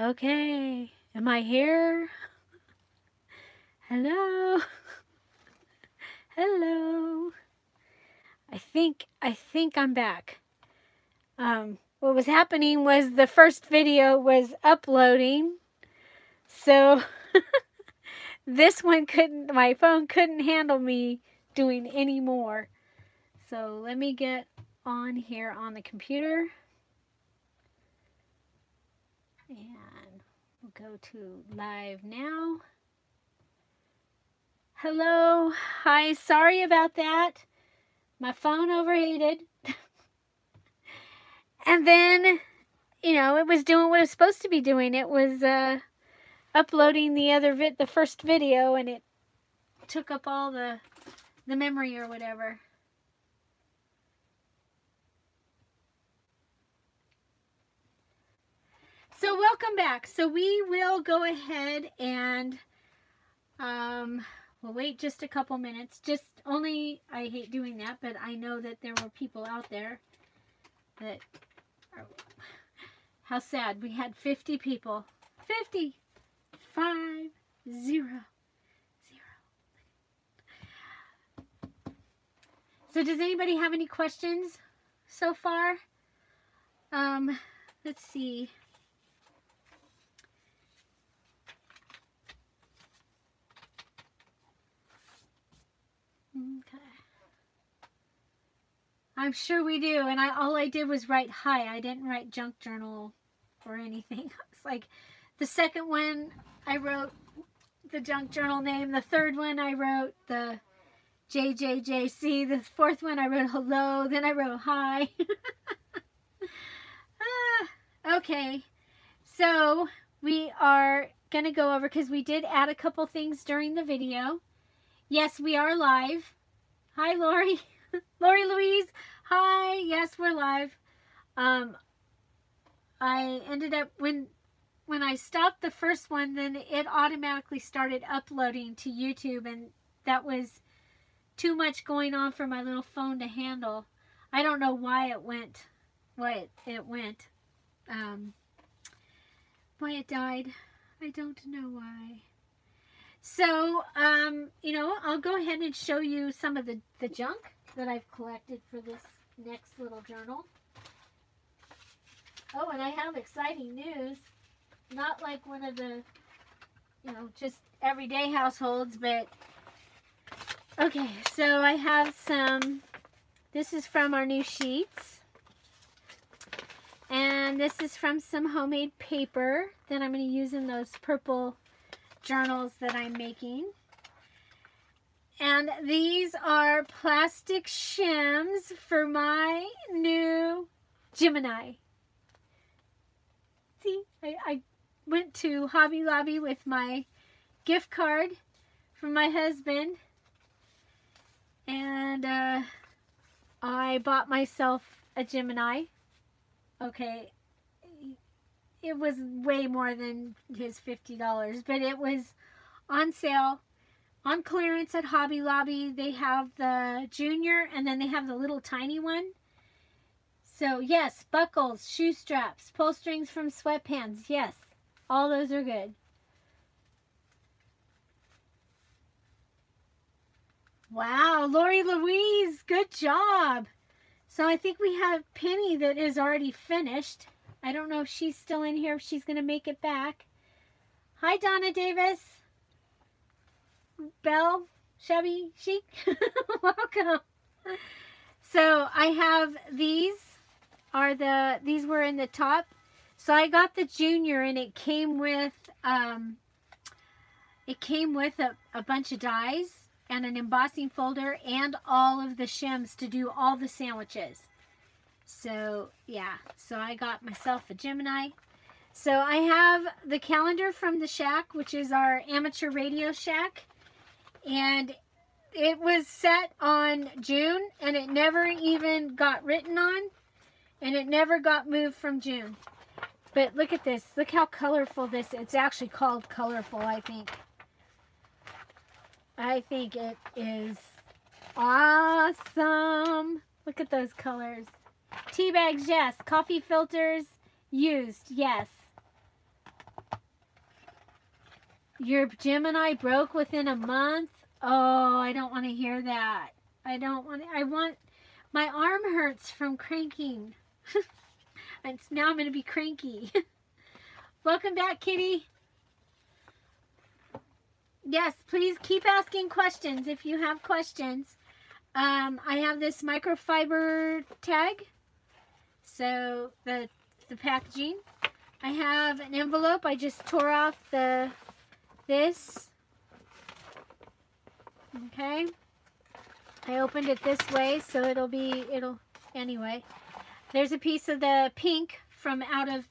Okay, am I here? Hello? Hello? I think I'm back. What was happening was the first video was uploading, so this one my phone couldn't handle me doing any more. So let me get on here on the computer. And we'll go to live now. Hello. Hi. Sorry about that. My phone overheated. And then, you know, it was doing what it was supposed to be doing. It was uploading the first video, and it took up all the memory or whatever. So welcome back. So we will go ahead and we'll wait just a couple minutes. I hate doing that, but I know that there were people out there that are, how sad. We had 50 people. 50. 5, 0, 0. So does anybody have any questions so far? Let's see. Okay. I'm sure we do. And all I did was write hi. I didn't write junk journal or anything. It's like the second one I wrote the junk journal name. The third one I wrote the JJJC. The fourth one I wrote hello. Then I wrote hi. Okay. So we are going to go over, because we did add a couple things during the video. Yes, we are live. Hi, Lori. Lori Louise. Hi. Yes, we're live. I ended up, when I stopped the first one, then it automatically started uploading to YouTube, and that was too much going on for my little phone to handle. I don't know why it went, why it died. I don't know why. So, you know, I'll go ahead and show you some of the junk that I've collected for this next little journal. Oh, and I have exciting news. Not like one of the, you know, just everyday households, but okay, so I have some, this is from our new sheets. And this is from some homemade paper that I'm going to use in those purple journals that I'm making. And these are plastic shims for my new Gemini. See, I went to Hobby Lobby with my gift card from my husband, and I bought myself a Gemini. Okay, it was way more than his $50, but it was on sale, on clearance at Hobby Lobby. They have the junior, and then they have the little tiny one. So yes, buckles, shoe straps, pull strings from sweatpants. Yes, all those are good. Wow, Lori Louise, good job. So I think we have Penny that is already finished. I don't know if she's still in here, if she's going to make it back. Hi, Donna Davis. Belle, Chevy, Chic. Welcome. So I have these were in the top. So I got the junior, and it came with a bunch of dies and an embossing folder and all of the shims to do all the sandwiches. So yeah, so I got myself a Gemini. So I have the calendar from the shack, which is our amateur radio shack, and it was set on June, and it never even got written on, and it never got moved from June. But look at this. Look how colorful this is. It's actually called colorful, I think. I think it is awesome. Look at those colors. Tea bags, yes. Coffee filters, used, yes. Your Gemini broke within a month? Oh, I don't want to hear that. I don't want to, my arm hurts from cranking. Now I'm going to be cranky. Welcome back, Kitty. Yes, please keep asking questions if you have questions. I have this microfiber tag. So the packaging. I have an envelope. I just tore off this. Okay. I opened it this way, so anyway. There's a piece of the pink from out of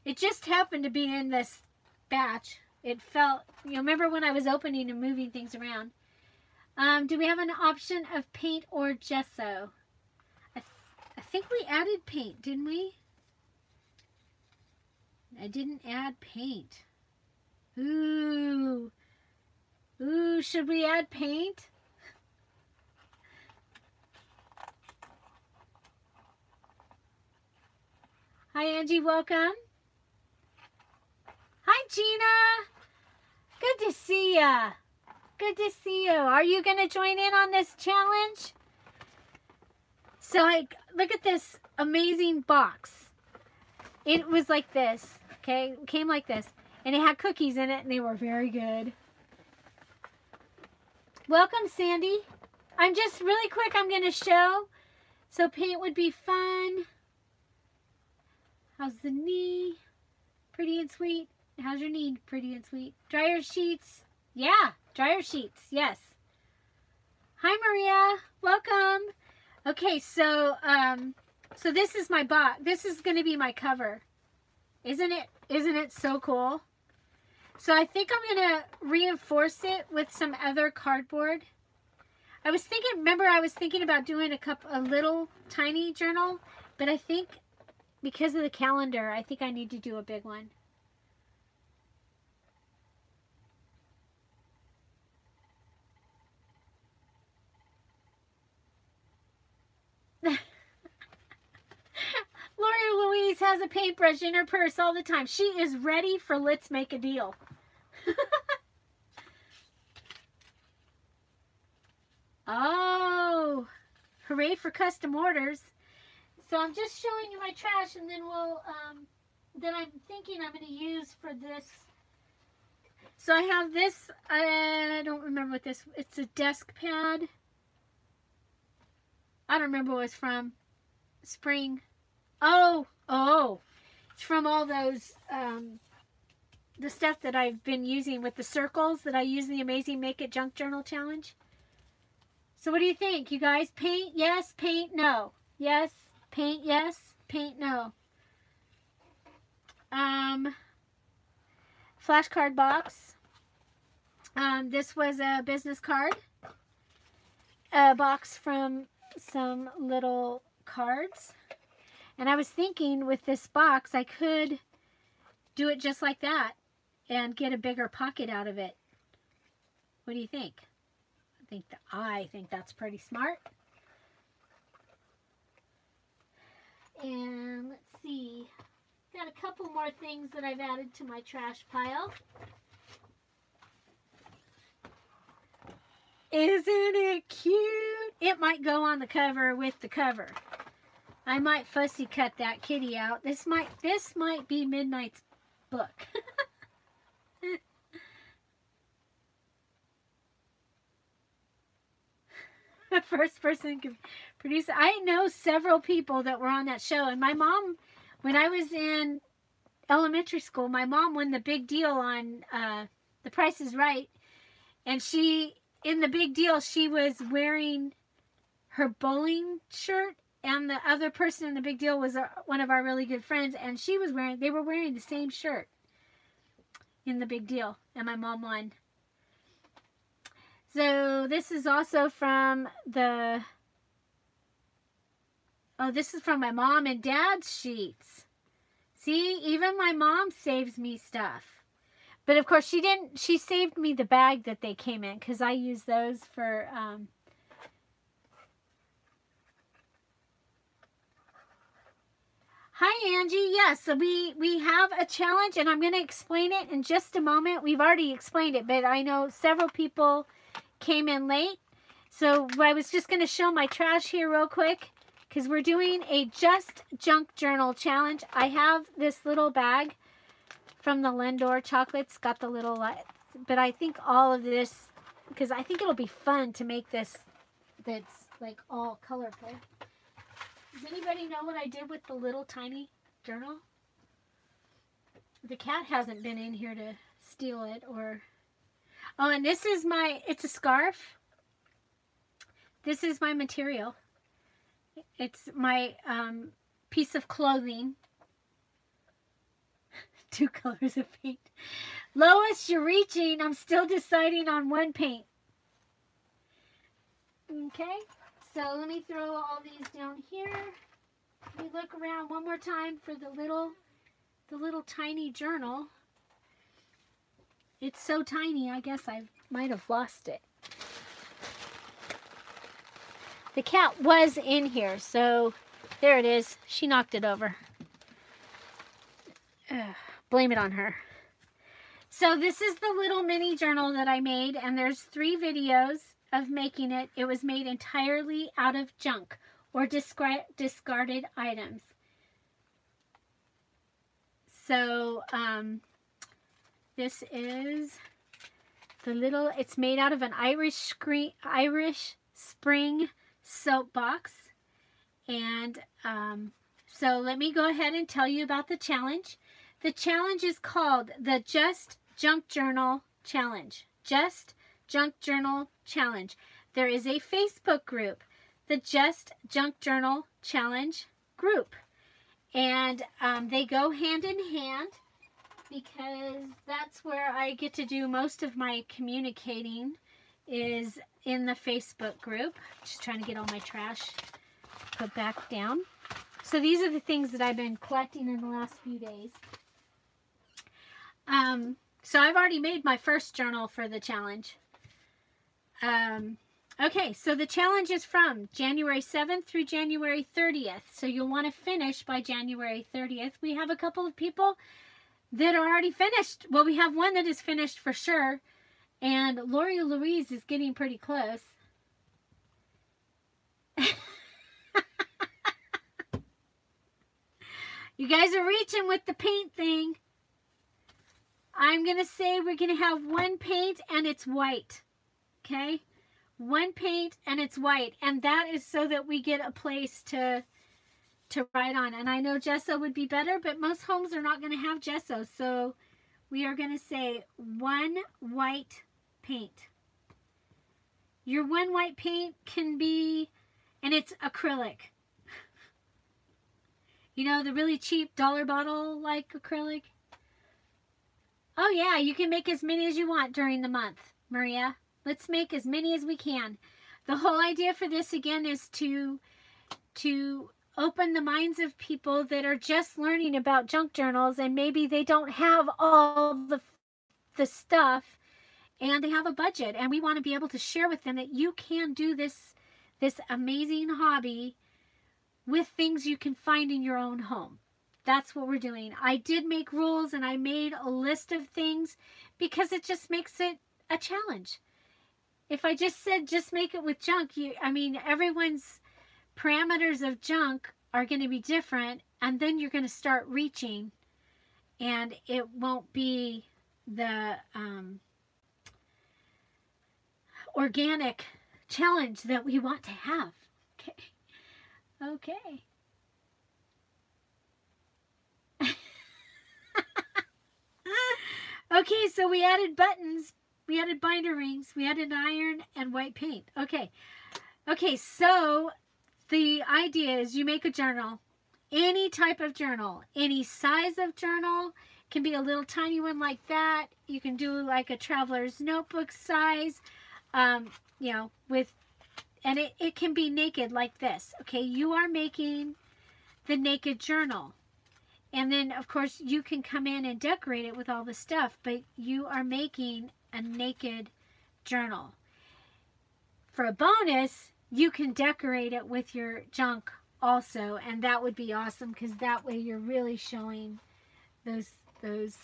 it just happened to be in this batch. It felt, remember when I was opening and moving things around. Do we have an option of paint or gesso? I think we added paint, didn't we? I didn't add paint. Ooh. Ooh, should we add paint? Hi, Angie, welcome. Hi, Gina. Good to see ya. Good to see you. Are you going to join in on this challenge? So look at this amazing box. It was like this, okay? It came like this. And it had cookies in it, and they were very good. Welcome, Sandy. I'm just really quick, I'm going to show. So paint would be fun. How's the knee? Pretty and sweet. How's your knee? Pretty and sweet. Dryer sheets. Yeah, dryer sheets. Yes. Hi, Maria. Welcome. Okay, so this is my box. This is going to be my cover. Isn't it so cool? So I think I'm going to reinforce it with some other cardboard. I was thinking about doing a little tiny journal, but I think because of the calendar, I think I need to do a big one. Lori Louise has a paintbrush in her purse all the time. She is ready for let's make a deal. Oh, hooray for custom orders. So I'm just showing you my trash, and then then I'm thinking I'm going to use for this. So I have this, I don't remember what this, it's a desk pad. I don't remember what it's from. Spring. Oh, it's from all those, the stuff that I've been using with the circles that I use in the Amazing Make It Junk Journal Challenge. So what do you think, you guys? Paint, yes, paint, no. Yes, paint, yes, paint, no. Flashcard box. This was a business card. A box from some little cards. And I was thinking with this box, I could do it just like that and get a bigger pocket out of it. What do you think? I think that's pretty smart. And let's see. Got a couple more things that I've added to my trash pile. Isn't it cute? It might go on the cover with the cover. I might fussy cut that kitty out. This might be Midnight's book. The first person can produce it. I know several people that were on that show, and my mom, when I was in elementary school, my mom won the big deal on The Price is Right, and in the big deal, she was wearing her bowling shirt, and the other person in the big deal was one of our really good friends, and they were wearing the same shirt in the big deal, and my mom won. So this is also from this is from my mom and dad's sheets. See, even my mom saves me stuff. But of course she saved me the bag that they came in, because I use those for, Hi Hi, Angie. Yes, so we have a challenge, and I'm going to explain it in just a moment. We've already explained it, but I know several people came in late. So I was just going to show my trash here real quick because we're doing a Just Junk Journal challenge. I have this little bag from the Lindor chocolates, got the little, but I think all of this, because I think it'll be fun to make this that's like all colorful. Does anybody know what I did with the little tiny journal? The cat hasn't been in here to steal it or... Oh, and this is my, it's a scarf. This is my material. It's my piece of clothing. 2 colors of paint. Lois, you're reaching. I'm still deciding on one paint. Okay, so let me throw all these down here. Let me look around one more time for the little tiny journal. It's so tiny, I guess I might have lost it. The cat was in here, so there it is. She knocked it over. Ugh, blame it on her. So this is the little mini journal that I made, and there's 3 videos of making it. It was made entirely out of junk or discarded items. So this is the little, it's made out of an Irish Spring soap box. And so let me go ahead and tell you about the challenge. The challenge is called the Just Junk Journal Challenge. Just Junk Journal Challenge. There is a Facebook group, the Just Junk Journal Challenge group. And they go hand in hand because that's where I get to do most of my communicating is in the Facebook group. Just trying to get all my trash put back down. So these are the things that I've been collecting in the last few days. So I've already made my first journal for the challenge. Okay, so the challenge is from January 7th through January 30th. So you'll want to finish by January 30th. We have a couple of people that are already finished. Well, we have one that is finished for sure. And Lori Louise is getting pretty close. You guys are reaching with the paint thing. I'm going to say we're going to have one paint and it's white. Okay? One paint and it's white. And that is so that we get a place to write on. And I know gesso would be better, but most homes are not going to have gesso. So we are going to say one white paint. Your one white paint can be, and it's acrylic. You know, the really cheap dollar bottle like acrylic. Oh yeah, you can make as many as you want during the month, Maria. Let's make as many as we can. The whole idea for this again is to open the minds of people that are just learning about junk journals and maybe they don't have all the stuff and they have a budget, and we want to be able to share with them that you can do this amazing hobby with things you can find in your own home. That's what we're doing. I did make rules and I made a list of things because it just makes it a challenge. If I just said just make it with junk, I mean, everyone's parameters of junk are going to be different, and then you're going to start reaching and it won't be the organic challenge that we want to have. Okay. Okay. Okay, so we added buttons, we added binder rings, we added iron and white paint. Okay. Okay, so the idea is you make a journal, any type of journal, any size of journal. Can be a little tiny one like that. You can do like a traveler's notebook size, you know, and it can be naked like this. Okay, you are making the naked journal. And then, of course, you can come in and decorate it with all the stuff, but you are making a naked journal. For a bonus, you can decorate it with your junk also, and that would be awesome, because that way you're really showing those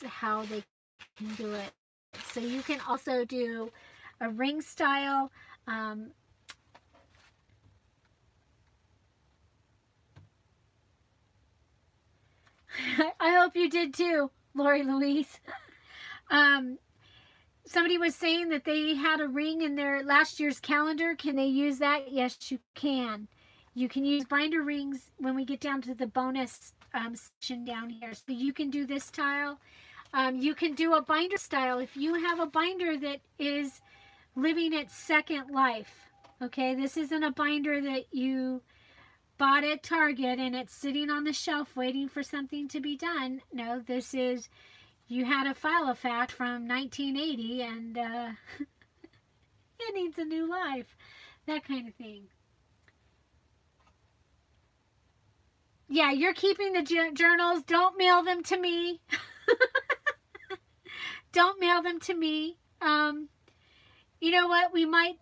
how they can do it. So you can also do a ring style. I hope you did too, Lori Louise. Somebody was saying that they had a ring in their last year's calendar. Can they use that? Yes, you can. You can use binder rings when we get down to the bonus section down here. So you can do this style. You can do a binder style if you have a binder that is living its second life. Okay, this isn't a binder that you bought at Target and it's sitting on the shelf waiting for something to be done. No, this is, you had a file of fact from 1980 and it needs a new life. That kind of thing. Yeah, you're keeping the journals. Don't mail them to me. Don't mail them to me. You know what? We might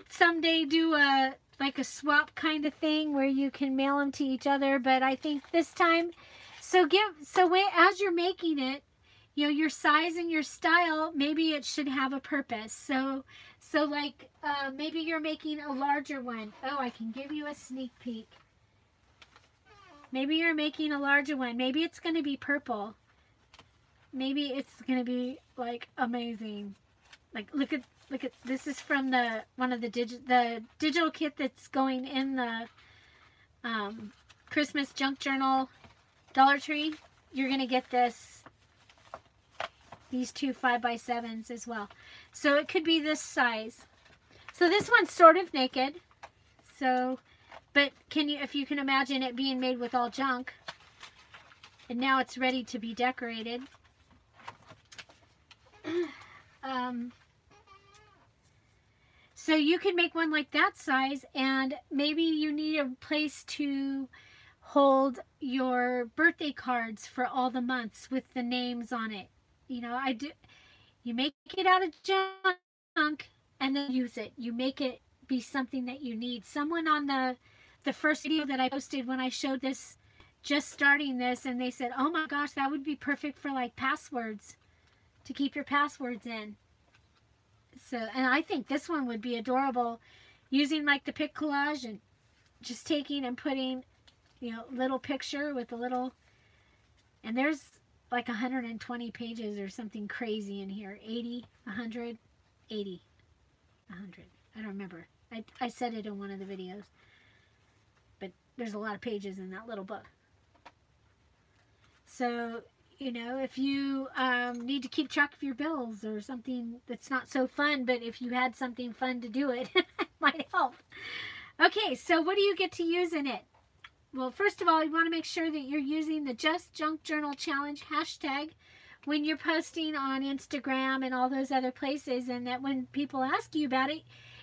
someday do a swap kind of thing where you can mail them to each other, but I think this time, as you're making it, you know, your size and your style, maybe it should have a purpose. So like maybe you're making a larger one. Oh, I can give you a sneak peek. Maybe you're making a larger one. Maybe it's going to be purple. Maybe it's going to be like amazing. Like look at this is from the one of the digital kit that's going in the Christmas junk journal Dollar Tree. You're going to get these two 5x7s as well. So it could be this size. So this one's sort of naked. So, but if you can imagine it being made with all junk, and now it's ready to be decorated. So you can make one like that size, and maybe you need a place to hold your birthday cards for all the months with the names on it. You know, you make it out of junk and then use it. You make it be something that you need. Someone on the first video that I posted when I showed this, just starting this, and they said, oh my gosh, that would be perfect for like passwords, to keep your passwords in. So, and I think this one would be adorable, using like the pic collage and just taking and putting, you know, little picture with a little, and there's like 120 pages or something crazy in here. 80, 100, 80, 100. I don't remember. I said it in one of the videos, but there's a lot of pages in that little book. So, you know, if you need to keep track of your bills or something that's not so fun, but if you had something fun to do it, it might help. Okay, so what do you get to use in it? Well, first of all, you want to make sure that you're using the Justjunkjournalchallenge hashtag when you're posting on Instagram and all those other places, and that when people ask you about it,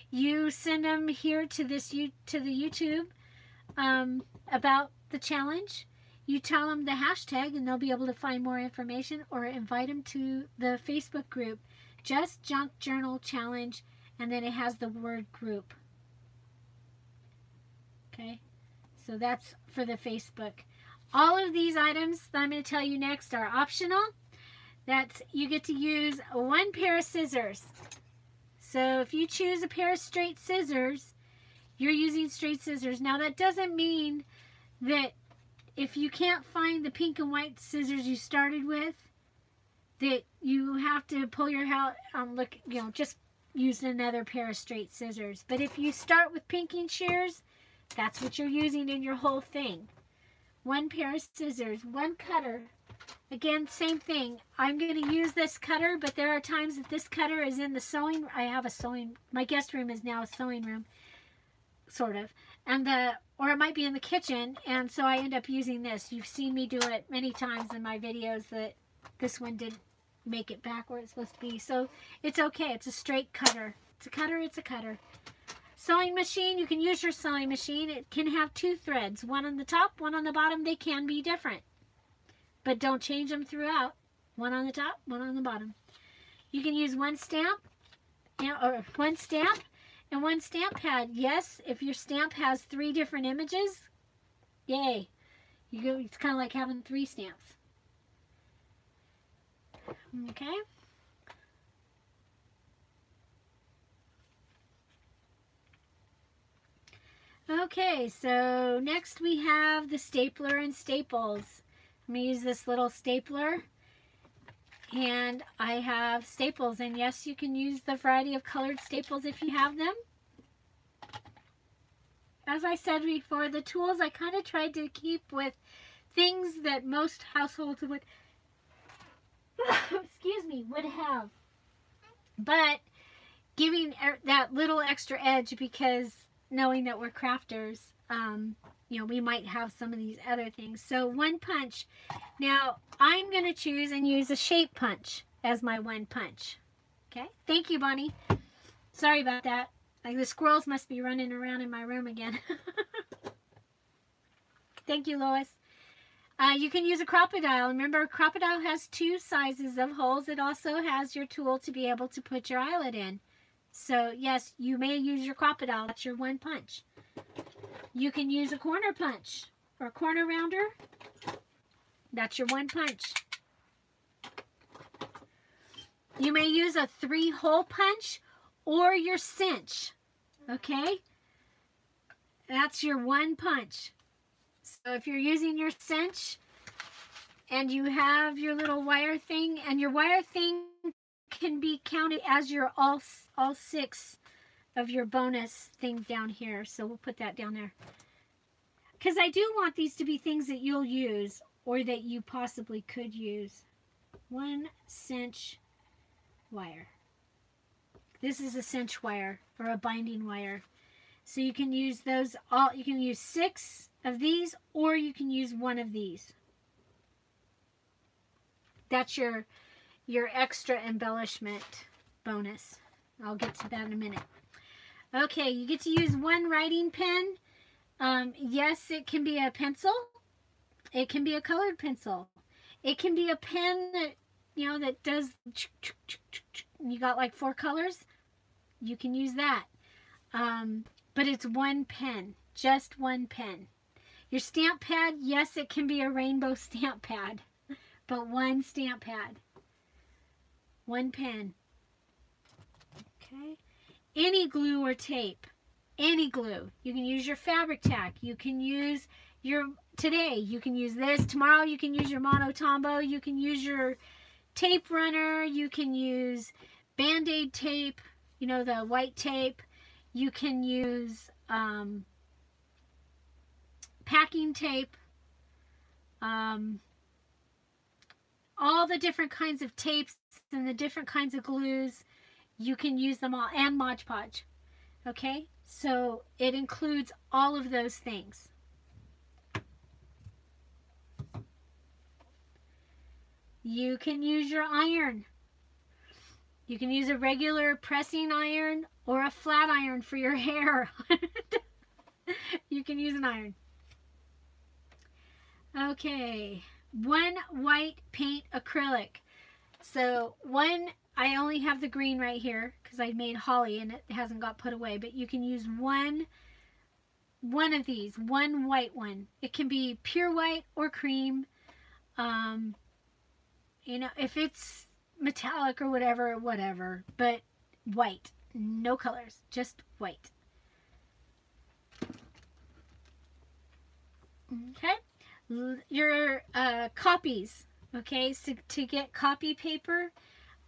you send them here to the YouTube about the challenge. You tell them the hashtag and they'll be able to find more information, or invite them to the Facebook group, Justjunkjournalchallenge, and then it has the word group. Okay, so that's for the Facebook. All of these items that I'm going to tell you next are optional. That's, you get to use one pair of scissors. So if you choose a pair of straight scissors, you're using straight scissors. Now that doesn't mean that if you can't find the pink and white scissors you started with, that you have to pull your hair out, look, you know, just use another pair of straight scissors. But if you start with pinking shears, that's what you're using in your whole thing. One pair of scissors, one cutter. Again, same thing. I'm going to use this cutter, but there are times that this cutter is in the sewing. I have a sewing, my guest room is now a sewing room, sort of. And or it might be in the kitchen, and so I end up using this. You've seen me do it many times in my videos, that this one didn't make it back where it's supposed to be. So it's okay. It's a straight cutter. It's a cutter. It's a cutter. Sewing machine, you can use your sewing machine. It can have two threads, one on the top, one on the bottom. They can be different, but don't change them throughout. One on the top, one on the bottom. You can use one stamp, or one stamp and one stamp pad. Yes, if your stamp has 3 different images, Yay. You go, it's kind of like having 3 stamps. Okay. Okay, so next we have the stapler and staples. I'm going to use this little stapler, and I have staples, and yes, you can use the variety of colored staples if you have them. As I said before, the tools I kind of tried to keep with things that most households would excuse me, would have, but giving that little extra edge, because knowing that we're crafters, you know, we might have some of these other things. So 1 punch. Now I'm going to choose and use a shape punch as my 1 punch. Okay, thank you, Bonnie. Sorry about that. Like, the squirrels must be running around in my room again. Thank you, Lois. You can use a crocodile. Remember, crocodile has 2 sizes of holes. It also has your tool to be able to put your eyelet in. So, yes, you may use your crocodile. That's your 1 punch. You can use a corner punch or a corner rounder. That's your 1 punch. You may use a 3-hole punch or your cinch. Okay? That's your 1 punch. So if you're using your cinch and you have your little wire thing, and your wire thing can be counted as your all 6 of your bonus thing down here. So we'll put that down there. Because I do want these to be things that you'll use or that you possibly could use. 1 cinch wire. This is a cinch wire or a binding wire. So you can use those all. You can use 6 of these, or you can use 1 of these. That's your extra embellishment bonus. I'll get to that in a minute. Okay, you get to use 1 writing pen. Yes, it can be a pencil. It can be a colored pencil. It can be a pen that, you know, that does, you got like 4 colors. You can use that. But it's 1 pen, just 1 pen. Your stamp pad, yes, it can be a rainbow stamp pad, but 1 stamp pad, 1 pen. Okay. Any glue or tape, any glue. You can use your fabric tack. You can use today you can use this. Tomorrow you can use your Mono Tombow. You can use your tape runner. You can use Band-Aid tape, you know, the white tape. You can use packing tape, all the different kinds of tapes and the different kinds of glues. You can use them all, and Mod Podge. Okay, so it includes all of those things. You can use your iron. You can use a regular pressing iron or a flat iron for your hair. You can use an iron. Okay, 1 white paint acrylic. So I only have the green right here because I made holly and it hasn't got put away, but you can use one of these, 1 white one. It can be pure white or cream. You know, if it's metallic or whatever, but white, no colors, just white. Okay, your copies. Okay, so to get copy paper,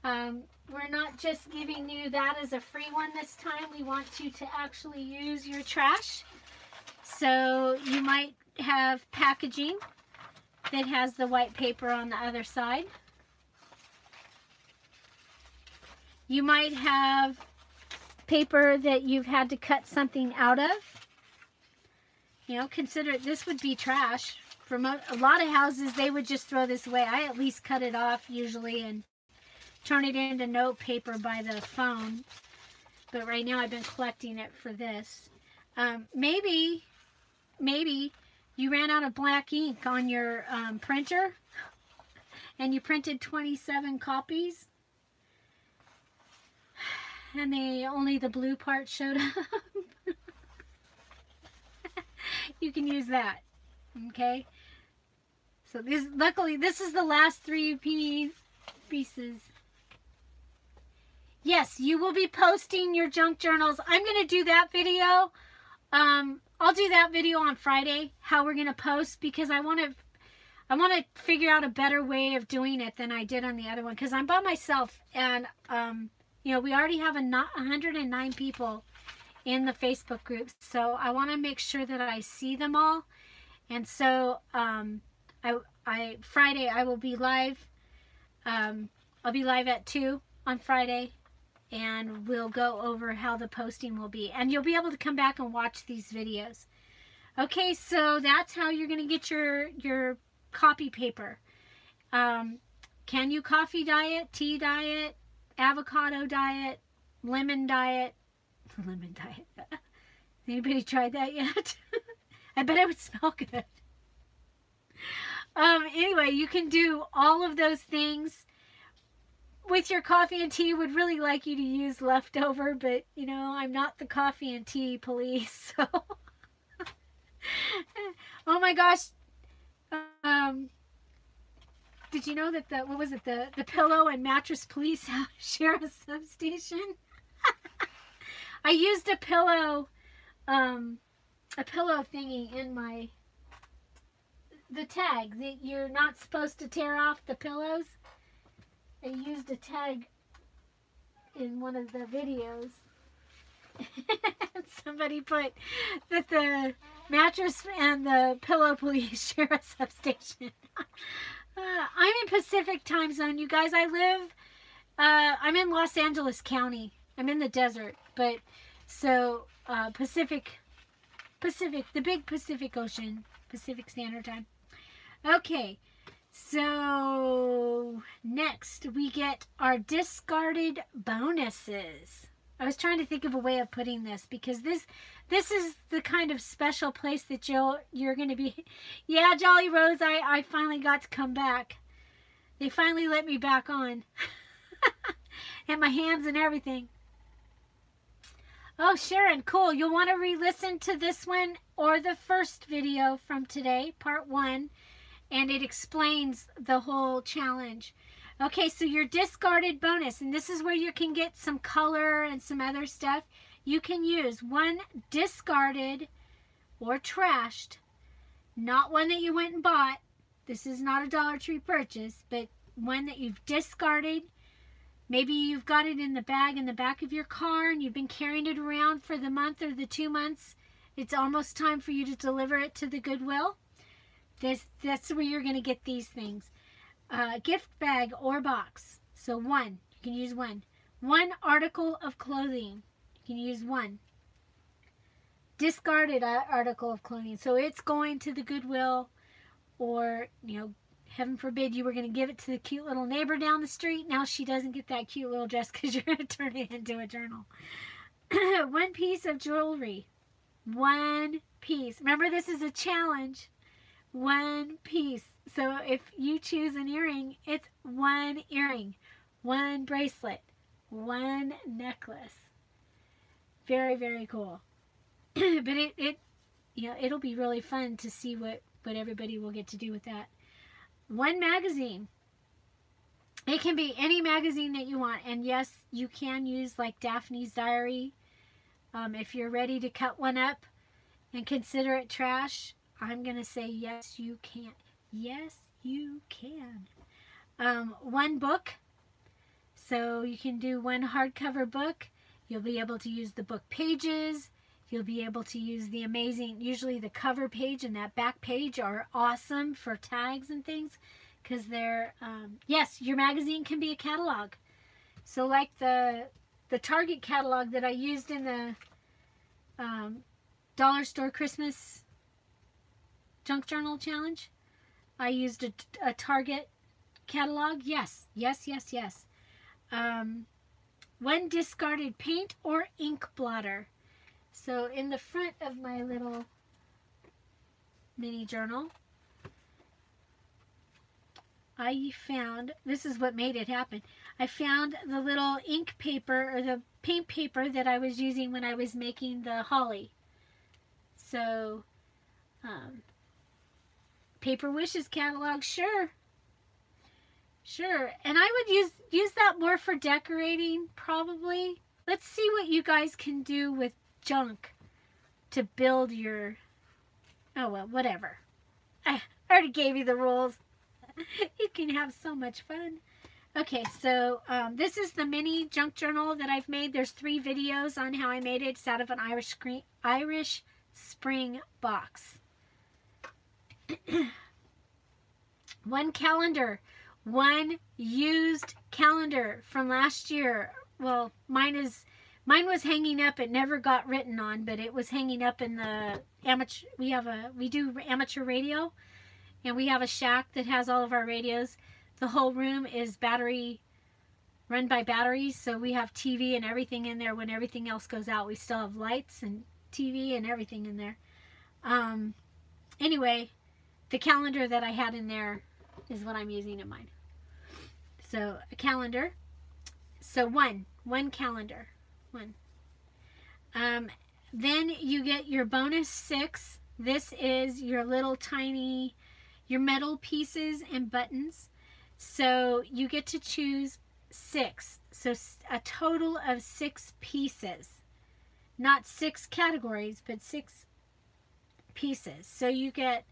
we're not just giving you that as a free one this time. We want you to actually use your trash. So you might have packaging that has the white paper on the other side. You might have paper that you've had to cut something out of. You know, consider this would be trash. For a lot of houses, they would just throw this away. I at least cut it off usually and turn it into note paper by the phone. But right now I've been collecting it for this. Maybe you ran out of black ink on your printer and you printed 27 copies. And only the blue part showed up. You can use that. Okay. So this, luckily, this is the last 3 pieces. Yes, you will be posting your junk journals. I'm going to do that video. I'll do that video on Friday, how we're going to post, because I want to figure out a better way of doing it than I did on the other one, because I'm by myself, and you know, we already have 109 people in the Facebook group, so I want to make sure that I see them all. And so Friday I will be live. I'll be live at 2 on Friday, and we'll go over how the posting will be, and you'll be able to come back and watch these videos. Okay, so that's how you're going to get your copy paper. Can you coffee diet, tea diet, avocado diet, lemon diet? Lemon diet. Anybody tried that yet? I bet it would smell good. Anyway, you can do all of those things with your coffee and tea. Would really like you to use leftover, but you know, I'm not the coffee and tea police, so. Oh my gosh. Did you know that what was it, the pillow and mattress police share a substation? I used a pillow thingy in the tag that you're not supposed to tear off the pillows. I used a tag in one of the videos. Somebody put that the mattress and the pillow police share a substation. I'm in Pacific time zone, you guys. I'm in Los Angeles County. I'm in the desert, but so Pacific, the big Pacific Ocean, Pacific Standard Time. Okay, so next we get our discarded bonuses. I was trying to think of a way of putting this, because this is the kind of special place that you're going to be. Yeah, Jolly Rose, I finally got to come back. They finally let me back on. And my hands and everything. Oh, Sharon, cool. You'll want to re-listen to this one or the first video from today, part 1, and it explains the whole challenge. Okay, so your discarded bonus, and this is where you can get some color and some other stuff. You can use one discarded or trashed, not one that you went and bought. This is not a Dollar Tree purchase, but one that you've discarded. Maybe you've got it in the bag in the back of your car and you've been carrying it around for the month or the 2 months. It's almost time for you to deliver it to the Goodwill. That's where you're going to get these things. Gift bag or box. So one, you can use one. One article of clothing, you can use one. Discarded article of clothing. So it's going to the Goodwill, or, you know, heaven forbid you were going to give it to the cute little neighbor down the street. Now she doesn't get that cute little dress because you're going to turn it into a journal. One piece of jewelry. One piece. Remember, this is a challenge. One piece. So if you choose an earring, it's one earring, one bracelet, one necklace. Very, very cool. But it'll be really fun to see what everybody will get to do with that. One magazine. It can be any magazine that you want. And yes, you can use like Daphne's Diary. If you're ready to cut one up and consider it trash, I'm going to say yes, you can. Yes, you can. One book. So you can do one hardcover book. You'll be able to use the book pages. You'll be able to use the amazing, usually the cover page and that back page are awesome for tags and things, because they're, yes, your magazine can be a catalog. So like the Target catalog that I used in the Dollar Store Christmas Junk Journal Challenge, I used a Target catalog. Yes, yes, yes, yes. One discarded paint or ink blotter. So in the front of my little mini journal, I found, this is what made it happen. I found the little ink paper, or the paint paper that I was using when I was making the holly. So, Paper Wishes catalog, sure. Sure. And I would use that more for decorating, probably. Let's see what you guys can do with junk to build your... Oh, well, whatever. I already gave you the rules. You can have so much fun. Okay, so this is the mini junk journal that I've made. There's 3 videos on how I made it. It's out of an Irish Spring box. 1 calendar. 1 used calendar from last year. Well, mine was hanging up. It never got written on, but it was hanging up in the amateur. We do amateur radio, and we have a shack that has all of our radios. The whole room is run by batteries, so we have TV and everything in there. When everything else goes out, we still have lights and TV and everything in there. Anyway, the calendar that I had in there is what I'm using in mine. So a calendar. So one calendar. 1. Then you get your bonus 6. This is your little tiny, your metal pieces and buttons. So you get to choose 6. So a total of 6 pieces. Not 6 categories, but 6 pieces. So you can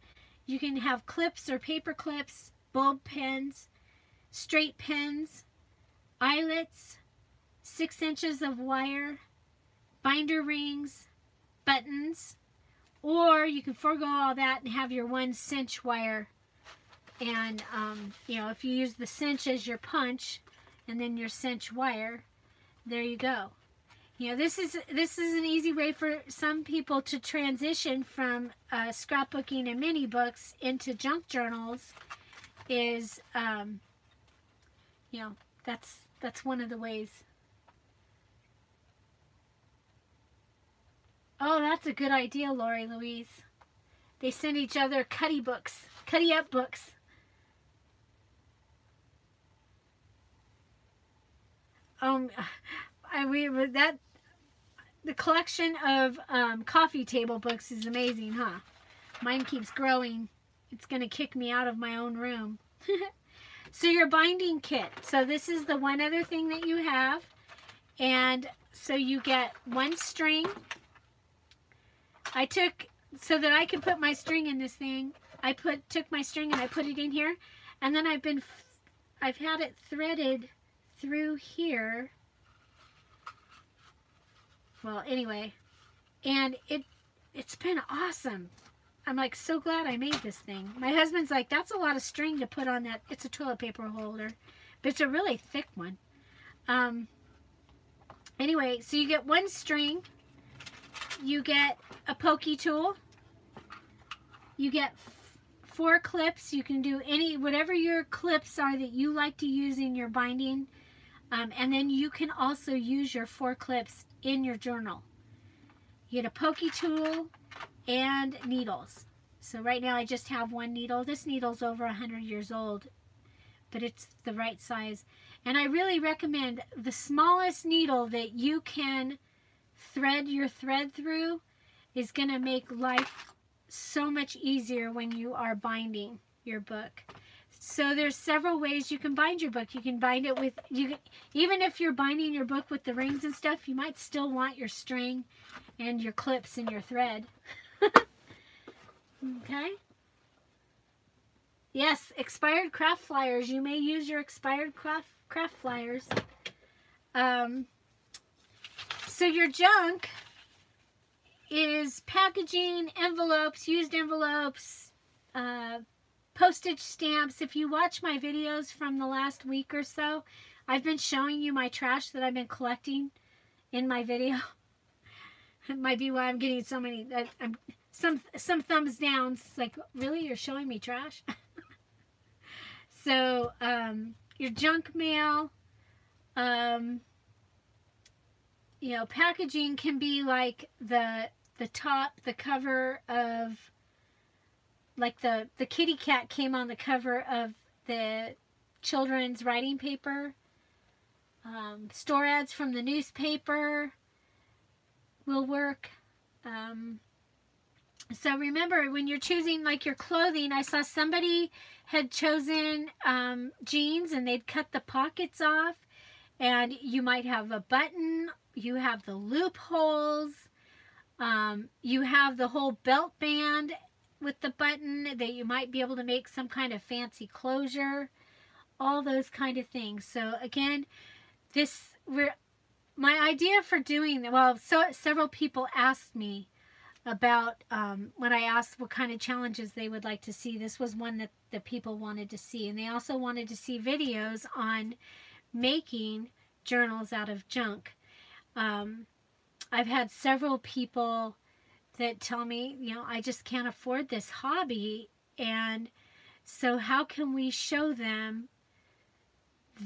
have clips or paper clips, bulb pens, straight pens, eyelets, 6 inches of wire, binder rings, buttons, or you can forego all that and have your 1 cinch wire. And, you know, if you use the cinch as your punch and then your cinch wire, there you go. You know, this is an easy way for some people to transition from scrapbooking and mini books into junk journals. Is, you know, that's one of the ways. Oh, that's a good idea, Lori Louise. They send each other cutty books, cutty up books. The collection of coffee table books is amazing, huh? Mine keeps growing. It's gonna kick me out of my own room. So your binding kit. So this is the one other thing that you have. And so you get 1 string. I took, so that I could put my string in this thing, took my string and I put it in here. And then I've had it threaded through here. Well, anyway, and it's been awesome. I'm like so glad I made this thing. My husband's like, that's a lot of string to put on that. It's a toilet paper holder, but it's a really thick one. Anyway, so you get 1 string. You get a pokey tool. You get 4 clips. You can do whatever your clips are that you like to use in your binding. And then you can also use your 4 clips in your journal. You get a pokey tool and needles. So right now I just have 1 needle. This needle's over 100 years old, but it's the right size. And I really recommend the smallest needle that you can thread your thread through is going to make life so much easier when you are binding your book. So there's several ways you can bind your book. You can bind it with, even if you're binding your book with the rings and stuff, you might still want your string and your clips and your thread. Okay. Yes, expired craft flyers. You may use your expired craft flyers. So your junk is packaging, envelopes, used envelopes, postage stamps. If you watch my videos from the last week or so, I've been showing you my trash that I've been collecting in my video. It might be why I'm getting so many, some thumbs down. It's like, really, you're showing me trash? So, your junk mail, you know, packaging can be like the cover of, like the kitty cat came on the cover of the children's writing paper. Store ads from the newspaper will work. So remember, when you're choosing like your clothing, I saw somebody had chosen jeans and they'd cut the pockets off, and you might have a button, you have the loopholes, you have the whole belt band with the button that you might be able to make some kind of fancy closure, all those kind of things. So again, my idea for doing, well, so several people asked me about when I asked what kind of challenges they would like to see. This was one that the people wanted to see, and they also wanted to see videos on making journals out of junk. I've had several people that tell me, you know, I just can't afford this hobby, and so how can we show them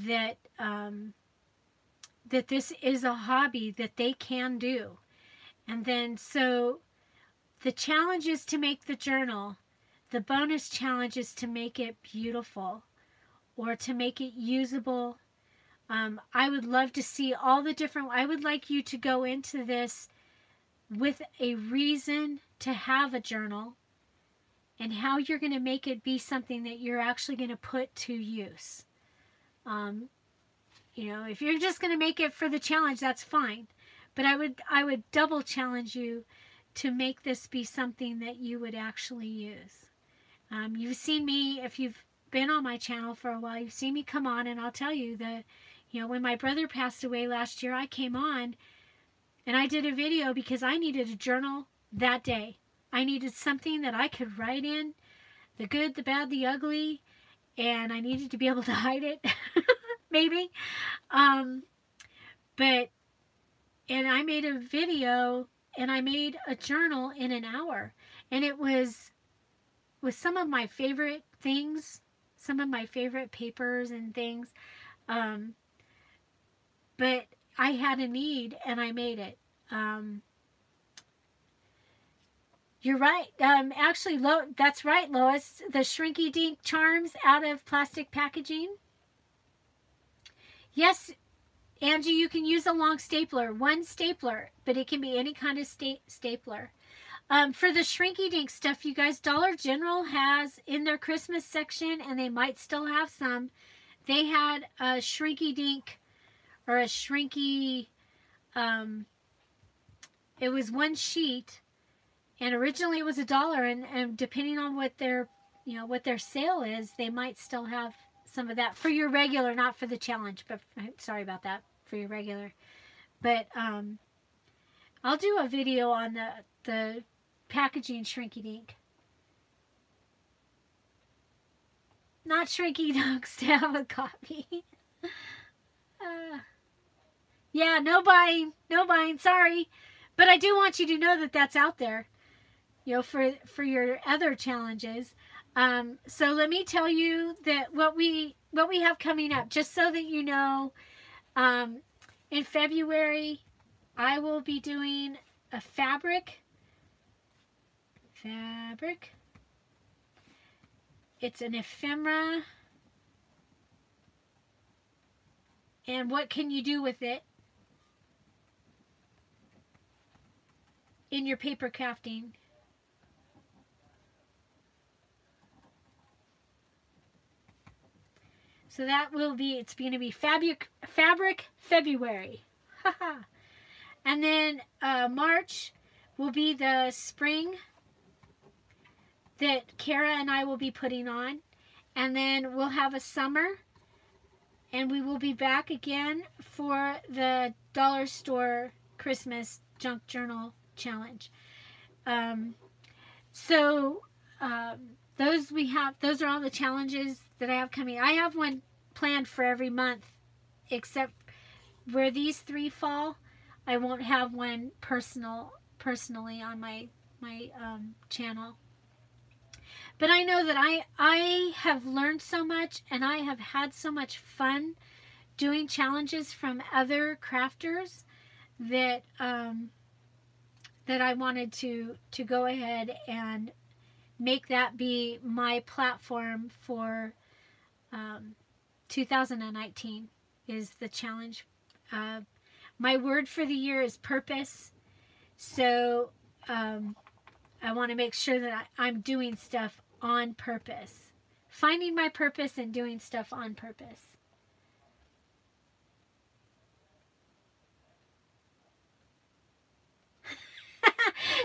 that that this is a hobby that they can do? And then so the challenge is to make the journal. The bonus challenge is to make it beautiful or to make it usable. I would love to see all the different, I would like you to go into this with a reason to have a journal and how you're going to make it be something that you're actually going to put to use. You know, if you're just going to make it for the challenge, that's fine. But I would double challenge you to make this be something that you would actually use. You've seen me, if you've been on my channel for a while, you've seen me come on, and I'll tell you that, you know, when my brother passed away last year, I came on and I did a video because I needed a journal that day. I needed something that I could write in, the good, the bad, the ugly, and I needed to be able to hide it, maybe. But, and I made a video and I made a journal in an hour, and it was with some of my favorite things, some of my favorite papers and things. But I had a need and I made it. You're right. Actually, that's right, Lois. The Shrinky Dink charms out of plastic packaging. Yes, Angie, you can use a long stapler, one stapler, but it can be any kind of stapler. For the Shrinky Dink stuff, you guys, Dollar General has in their Christmas section, and they might still have some, they had a Shrinky Dink or a Shrinky, it was one sheet, and originally it was $1, and depending on what their, you know, what their sale is, they might still have some of that for your regular, not for the challenge, but sorry about that, for your regular. But I'll do a video on the packaging Shrinky Dink. Not Shrinky Dunks to have a copy. Yeah, no buying, sorry. But I do want you to know that that's out there, you know, for your other challenges. So let me tell you that what we have coming up, just so that you know. In February, I will be doing a fabric. It's an ephemera. And what can you do with it in your paper crafting? So that will be, it's going to be Fabric February. And then March will be the spring that Kara and I will be putting on. And then we'll have a summer. And we will be back again for the Dollar Store Christmas Junk Journal Challenge. Those are all the challenges that I have coming. I have one planned for every month, except where these three fall, I won't have one personally on my channel. But I know that I have learned so much, and I have had so much fun doing challenges from other crafters that that I wanted to go ahead and make that be my platform for 2019 is the challenge. My word for the year is purpose. So I want to make sure that I'm doing stuff on purpose. Finding my purpose and doing stuff on purpose.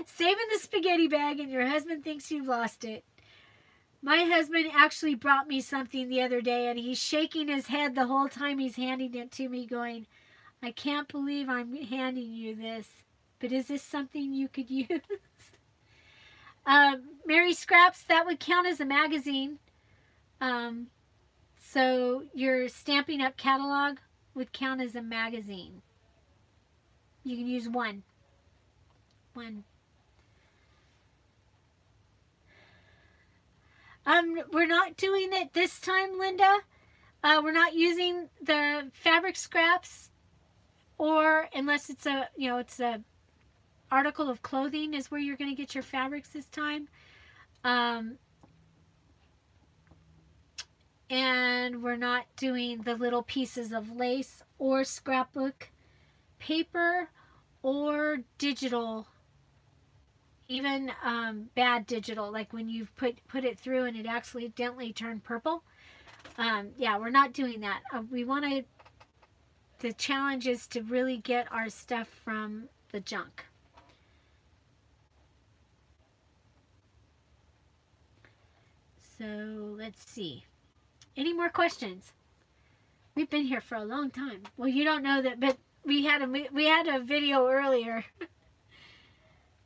Saving the spaghetti bag and your husband thinks you've lost it. My husband actually brought me something the other day, and he's shaking his head the whole time he's handing it to me, going, I can't believe I'm handing you this, but is this something you could use? Mary Scraps, that would count as a magazine. So your Stampin' Up! Catalog would count as a magazine. You can use one. We're not doing it this time, Linda. We're not using the fabric scraps, or unless it's a, it's a article of clothing is where you're going to get your fabrics this time. And we're not doing the little pieces of lace or scrapbook paper or digital, even bad digital, like when you've put it through and it accidentally turned purple. Yeah, we're not doing that. We want to, the challenge is to really get our stuff from the junk. So let's see. Any more questions? We've been here for a long time. Well, you don't know that, but we had a video earlier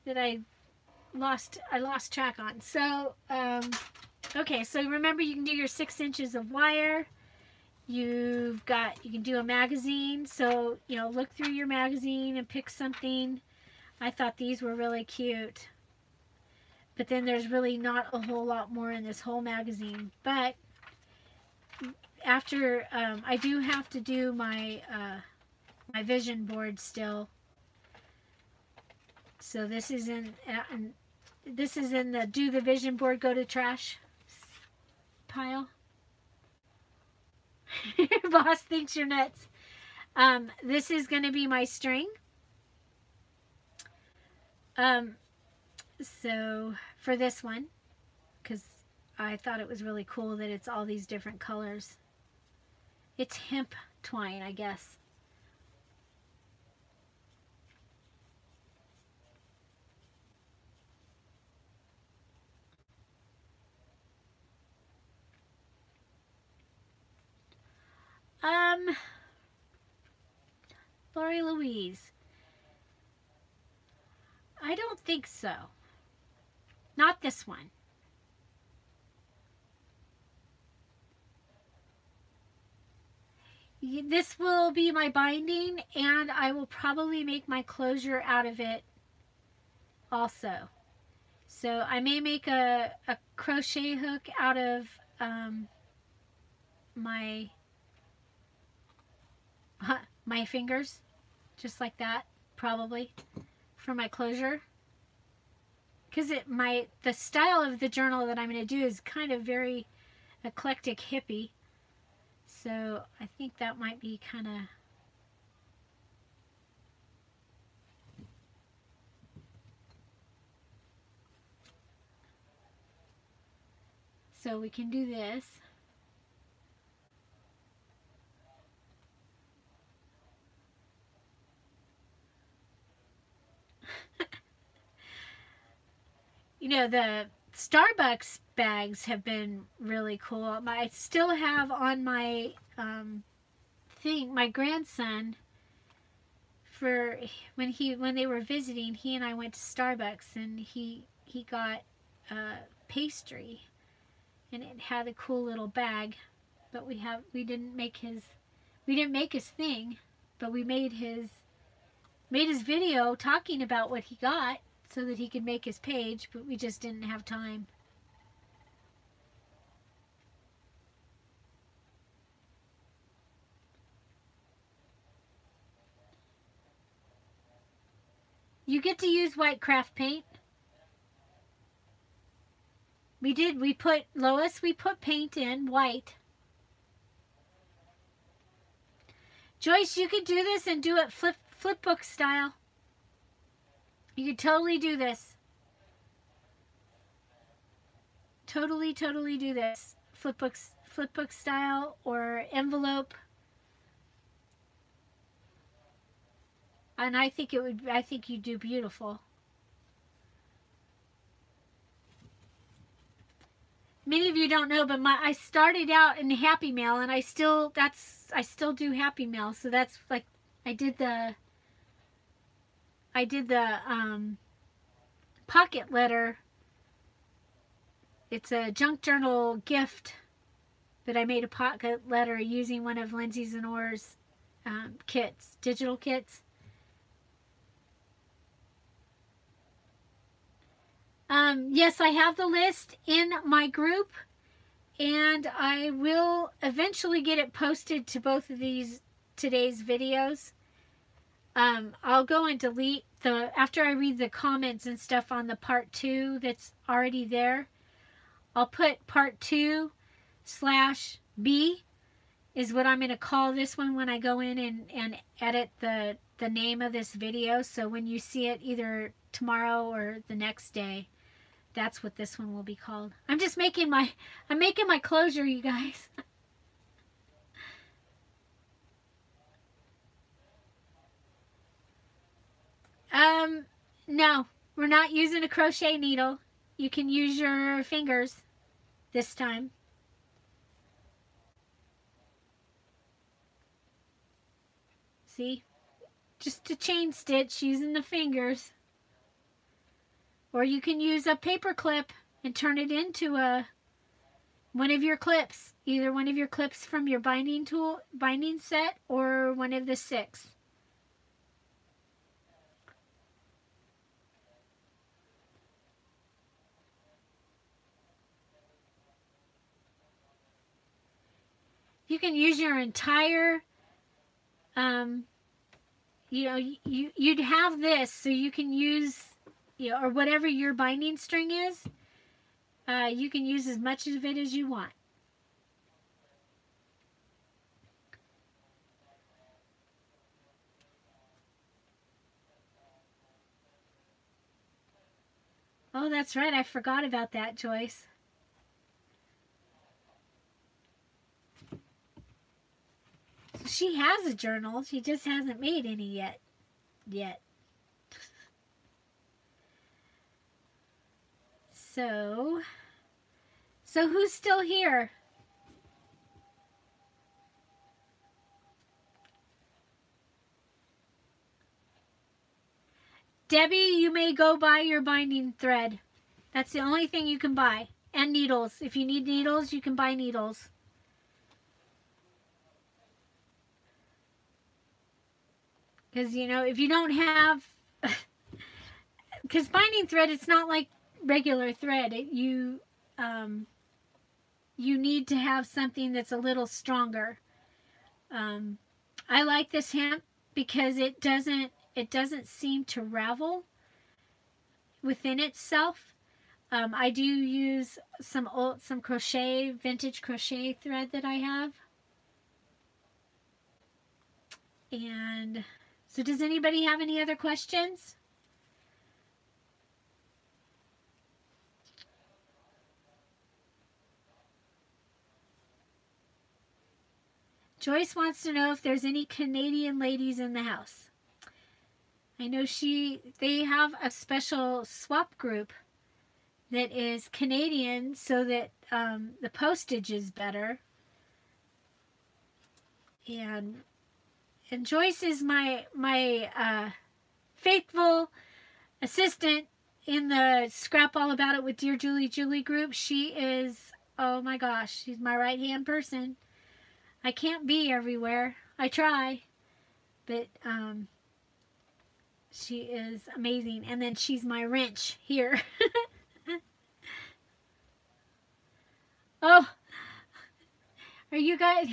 that I lost track on. So okay, so remember, you can do your 6 inches of wire. You can do a magazine. So look through your magazine and pick something. I thought these were really cute, but then there's really not a whole lot more in this whole magazine. But after I do have to do my my vision board still. So this is in the do the vision board, go to trash pile. Your boss thinks you're nuts. This is going to be my string. So for this one, because I thought it was really cool that it's all these different colors. It's hemp twine, I guess. Lori Louise. I don't think so. Not this one. This will be my binding, and I will probably make my closure out of it also. So I may make a crochet hook out of my fingers, just like that, probably, for my closure. Because the style of the journal that I'm going to do is kind of very eclectic hippie. So I think that might be kind of... So we can do this. The Starbucks bags have been really cool. I still have on my thing, my grandson, for when they were visiting, he and I went to Starbucks, and he got pastry, and it had a cool little bag. But we didn't make his thing, but we made his video talking about what he got, so that he could make his page, but we just didn't have time. You get to use white craft paint. We put paint in white. Joyce, you could do this and do it flip book style. You could totally do this. totally do this. Flipbook style or envelope. And I think you do beautiful. Many of you don't know, but I started out in Happy Mail, and I still do Happy Mail. So that's like I did the pocket letter. It's a junk journal gift that I made a pocket letter using one of Lindsay Zenore's kits, digital kits. Yes, I have the list in my group, and I will eventually get it posted to both of today's videos. I'll go and delete after I read the comments and stuff on the part 2 that's already there. I'll put part 2/B is what I'm going to call this one when I go in and edit the name of this video. So when you see it either tomorrow or the next day, that's what this one will be called. I'm making my closure, you guys. No, we're not using a crochet needle. You can use your fingers this time. See? Just a chain stitch using the fingers. Or you can use a paper clip and turn it into one of your clips. Either one of your clips from your binding set, or one of the 6. You can use your entire, you'd have this, so you can use, or whatever your binding string is, you can use as much of it as you want. Oh, that's right. I forgot about that, Joyce. She has a journal. She just hasn't made any yet. So who's still here? Debbie, you may go buy your binding thread. That's the only thing you can buy. And needles. If you need needles, you can buy needles. Because, if you don't have... Because binding thread, it's not like regular thread. You need to have something that's a little stronger. I like this hemp because it doesn't seem to ravel within itself. I do use some vintage crochet thread that I have. And so does anybody have any other questions? Joyce wants to know if there's any Canadian ladies in the house. I know they have a special swap group that is Canadian so that the postage is better. And Joyce is my faithful assistant in the Scrap All About It with Dear Julie group. She is, oh my gosh, she's my right-hand person. I can't be everywhere. I try, but she is amazing. And then she's my wrench here. Oh, are you guys...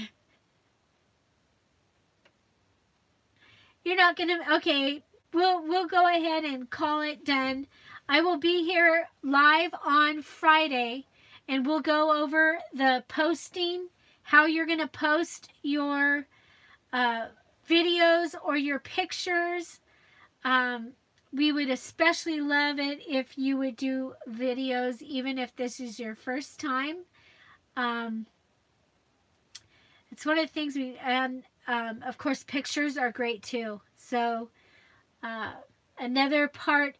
You're not gonna... Okay, we'll go ahead and call it done. I will be here live on Friday, and we'll go over the posting, how you're going to post your videos or your pictures. we would especially love it if you would do videos, even if this is your first time. It's one of the things and of course, pictures are great too. So, another part,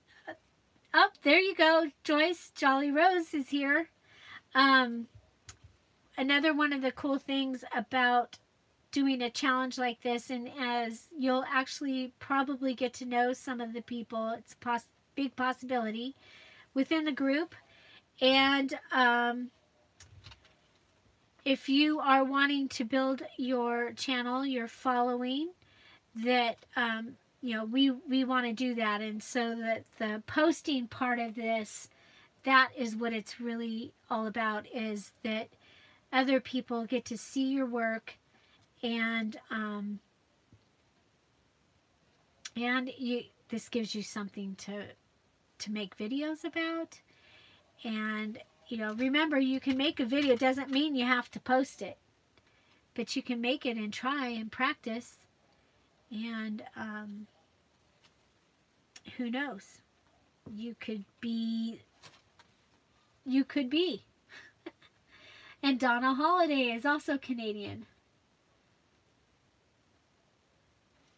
there you go, Joyce, Jolly Rose is here. Another one of the cool things about doing a challenge like this, and as you'll actually probably get to know some of the people, it's a big possibility within the group. And if you are wanting to build your channel, your following, that we want to do that. And so that the posting part of this, that is what it's really all about, is that other people get to see your work, and this gives you something to make videos about. And remember, you can make a video. It doesn't mean you have to post it, but you can make it and try and practice. And who knows? You could be. And Donna Holiday is also Canadian.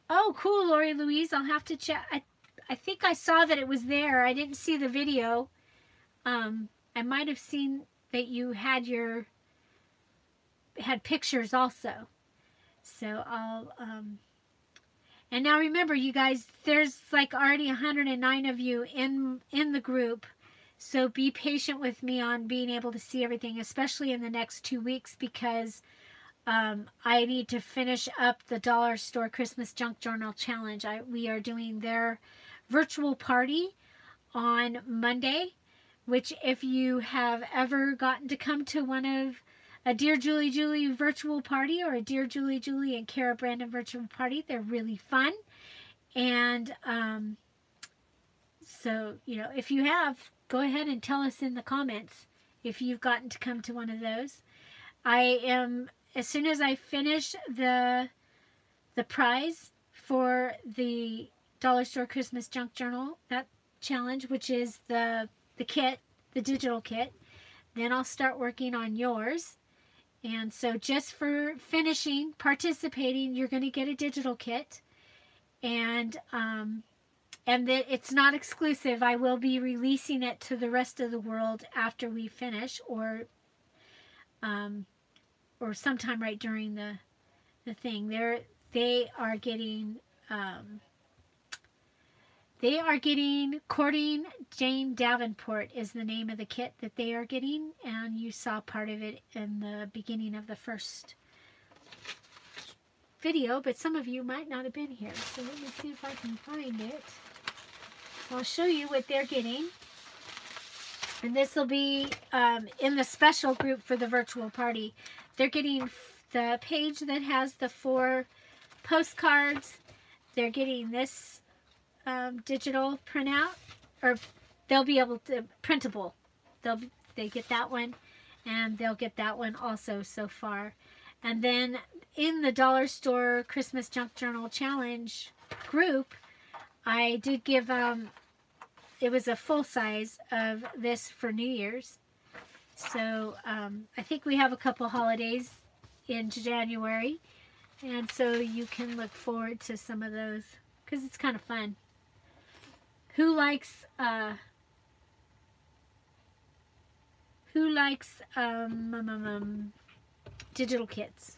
Oh, cool, Lori Louise. I'll have to check. I think I saw that it was there. I didn't see the video. I might have seen that you had pictures also. So I'll and now remember, you guys, there's like already 109 of you in the group. So be patient with me on being able to see everything, especially in the next 2 weeks, because I need to finish up the Dollar Store Christmas Junk Journal Challenge. We are doing their virtual party on Monday, which if you have ever gotten to come to one of a Dear Julie Julie virtual party, or a Dear Julie Julie and Kara Brandon virtual party, they're really fun. And so, if you have, go ahead and tell us in the comments if you've gotten to come to one of those. As soon as I finish the prize for the Dollar Store Christmas Junk Journal, that challenge, which is the kit, the digital kit, then I'll start working on yours. And so just for participating, you're going to get a digital kit. And that it's not exclusive. I will be releasing it to the rest of the world after we finish, or sometime right during the thing. They are getting Courting Jane Davenport is the name of the kit that they are getting, and you saw part of it in the beginning of the first video, but some of you might not have been here. So let me see if I can find it. So I'll show you what they're getting. And this will be in the special group for the virtual party. They're getting the page that has the 4 postcards. They're getting this digital printout, or they'll be able to printable. They get that one, and they'll get that one also so far. And then in the Dollar Store Christmas Junk Journal Challenge group, I did give it was a full size of this for New Year's. So I think we have a couple holidays in January, and so you can look forward to some of those, because it's kind of fun. Who likes digital kits?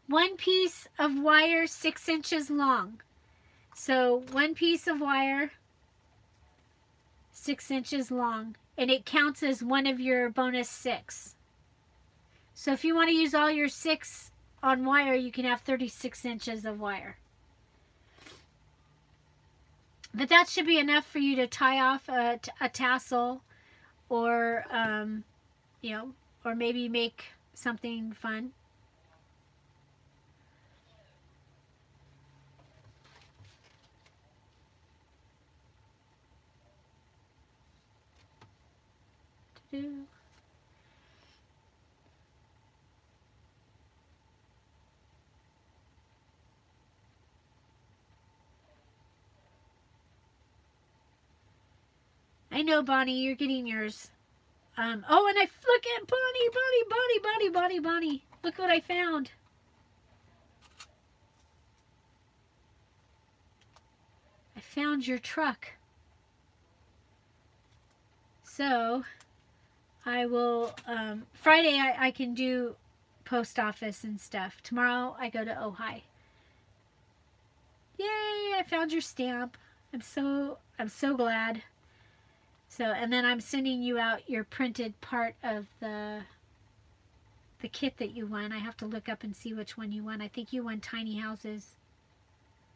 One piece of wire 6 inches long. So one piece of wire 6 inches long, and it counts as one of your bonus 6. So if you want to use all your 6 on wire, you can have 36 inches of wire. But that should be enough for you to tie off a tassel, or or maybe make something fun. I know, Bonnie, you're getting yours. Oh, and look at Bonnie. Look what I found. I found your truck. So, I will, Friday I can do post office and stuff. Tomorrow I go to Ojai. Yay, I found your stamp. I'm so glad. So, and then I'm sending you out your printed part of the kit that you won. I have to look up and see which one you won. I think you won tiny houses,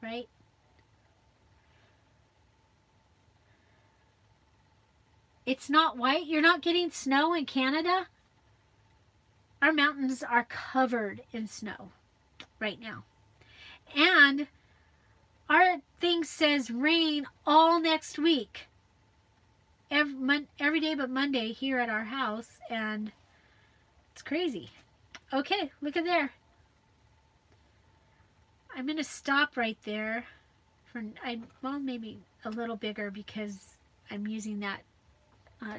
right? It's not white. You're not getting snow in Canada? Our mountains are covered in snow right now. And our thing says rain all next week. Every day but Monday here at our house, and it's crazy. Okay, look at there. I'm going to stop right there. Well, maybe a little bigger because I'm using that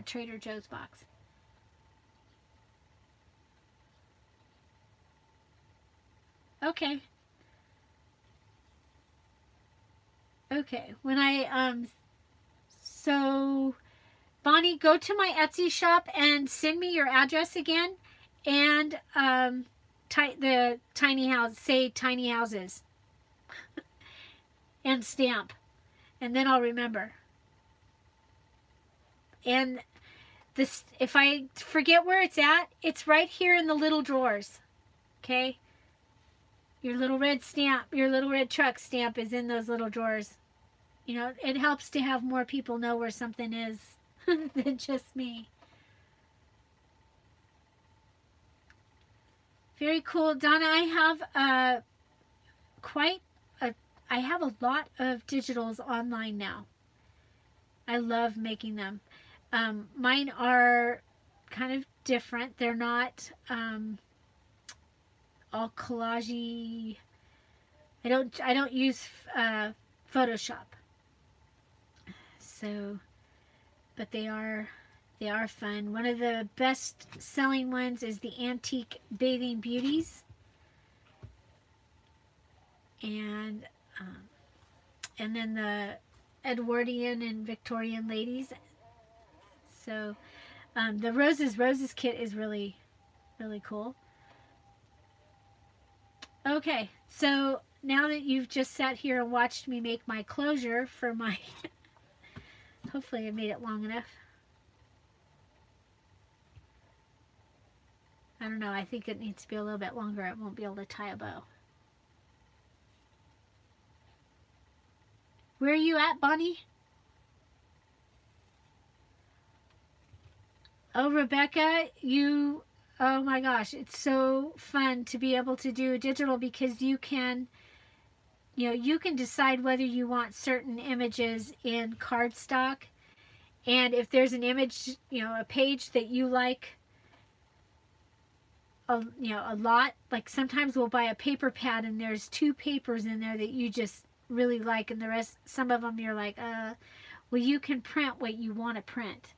Trader Joe's box. Okay. Okay. When so Bonnie, go to my Etsy shop and send me your address again, and the tiny house, say tiny houses, and stamp, and then I'll remember. And this, if I forget where it's at, it's right here in the little drawers. Okay? Your little red stamp, your little red truck stamp is in those little drawers. You know, it helps to have more people know where something is than just me. Very cool. Donna, I have I have a lot of digitals online now. I love making them. Mine are kind of different. They're not all collagey. I don't use Photoshop. So, but they are fun. One of the best selling ones is the Antique Bathing Beauties, and then the Edwardian and Victorian ladies. So the Roses kit is really, really cool. Okay, so now that you've just sat here and watched me make my closure for my hopefully I made it long enough. I don't know, I think it needs to be a little bit longer. I won't be able to tie a bow. Where are you at, Bonnie? Oh, Rebecca, oh my gosh, it's so fun to be able to do digital because you can decide whether you want certain images in cardstock, and if there's an image, a page that you like a lot, like sometimes we'll buy a paper pad and there's 2 papers in there that you just really like, and the rest, some of them you're like, well, you can print what you want to print.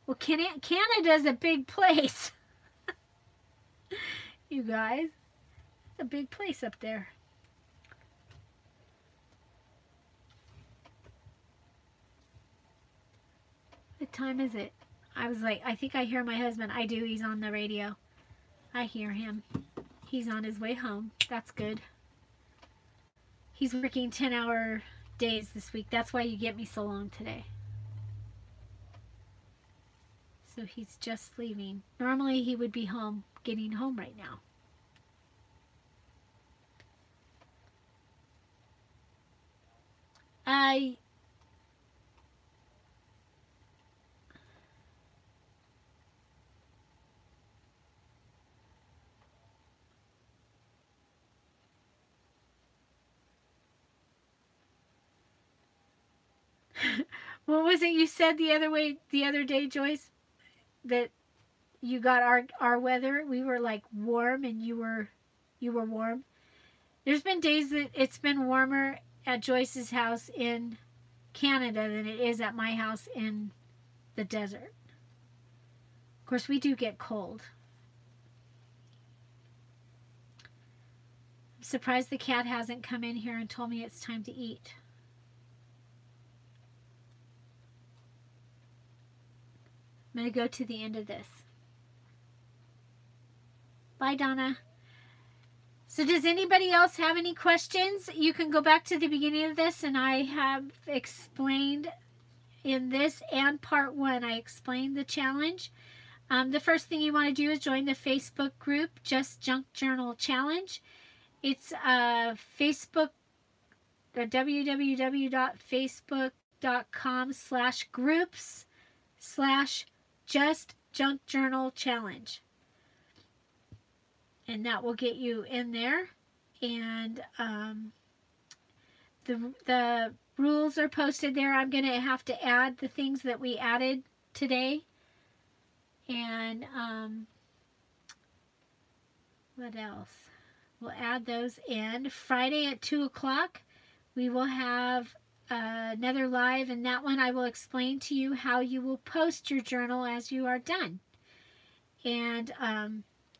Well, Canada's a big place. You guys, it's a big place up there. What time is it? I was like, I think I hear my husband. I do. He's on the radio. I hear him. He's on his way home. That's good. He's working 10-hour days this week. That's why you get me so long today. So he's just leaving. Normally he would be home, getting home right now. What was it you said the other day, Joyce? that you got our weather. We were like warm, and you were warm. There's been days that it's been warmer at Joyce's house in Canada than it is at my house in the desert. Of course, we do get cold. I'm surprised the cat hasn't come in here and told me it's time to eat. I'm going to go to the end of this. Bye, Donna. So does anybody else have any questions? You can go back to the beginning of this, and I have explained in this and part 1, I explained the challenge. The first thing you want to do is join the Facebook group, Just Junk Journal Challenge. It's Facebook, www.facebook.com/groups/Just Junk Journal Challenge. And that will get you in there. And the rules are posted there. I'm going to have to add the things that we added today. And what else? We'll add those in. Friday at 2 o'clock, we will have another live. And that one I will explain to you how you will post your journal as you are done. And